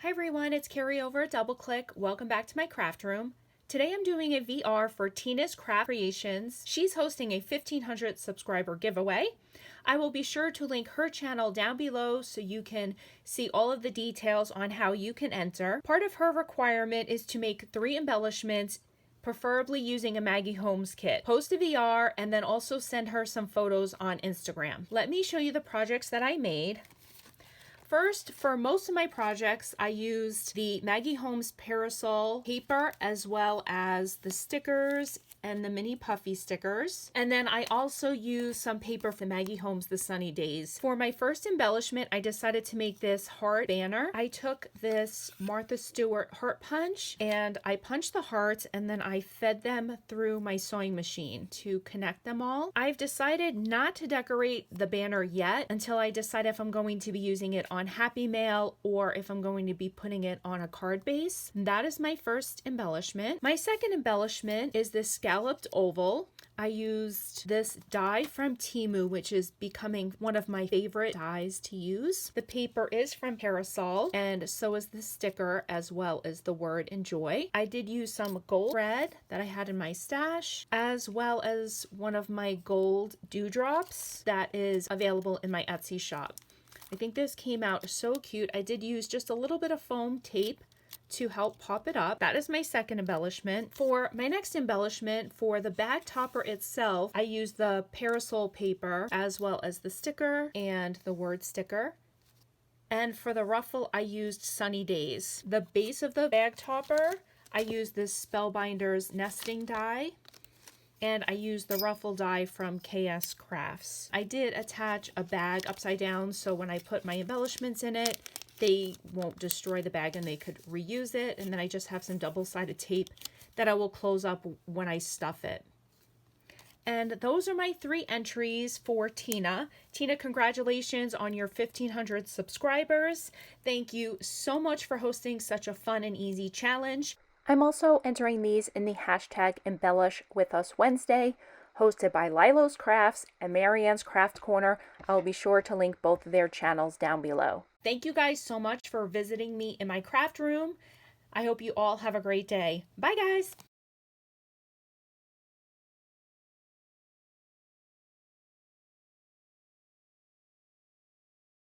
Hi everyone, it's Carrie over at Double Click. Welcome back to my craft room. Today I'm doing a VR for Tina's Craft Creations. She's hosting a 1,500 subscriber giveaway. I will be sure to link her channel down below so you can see all of the details on how you can enter. Part of her requirement is to make 3 embellishments, preferably using a Maggie Holmes kit. Post a VR and then also send her some photos on Instagram. Let me show you the projects that I made. First, for most of my projects, I used the Maggie Holmes parasol paper as well as the stickers and the mini puffy stickers. And then I also used some paper from Maggie Holmes The Sunny Days. For my first embellishment, I decided to make this heart banner. I took this Martha Stewart heart punch and I punched the hearts and then I fed them through my sewing machine to connect them all. I've decided not to decorate the banner yet until I decide if I'm going to be using it on Happy Mail or if I'm going to be putting it on a card base. That is my first embellishment. My second embellishment is this scalloped oval. I used this die from Temu, which is becoming one of my favorite dies to use. The paper is from Parasol, and so is the sticker as well as the word enjoy. I did use some gold thread that I had in my stash, as well as one of my gold dewdrops that is available in my Etsy shop. I think this came out so cute. I did use just a little bit of foam tape to help pop it up. That is my second embellishment. For my next embellishment, for the bag topper itself, I used the parasol paper as well as the sticker and the word sticker. And for the ruffle, I used Sunny Days. The base of the bag topper, I used this Spellbinders nesting die. And I used the ruffle die from KS Crafts. I did attach a bag upside down so when I put my embellishments in it, they won't destroy the bag and they could reuse it. And then I just have some double-sided tape that I will close up when I stuff it. And those are my 3 entries for Tina. Tina, congratulations on your 1,500 subscribers. Thank you so much for hosting such a fun and easy challenge. I'm also entering these in the hashtag Embellish With Us Wednesday, hosted by Lilo's Crafts and Marianne's Craft Corner. I'll be sure to link both of their channels down below. Thank you guys so much for visiting me in my craft room. I hope you all have a great day. Bye guys!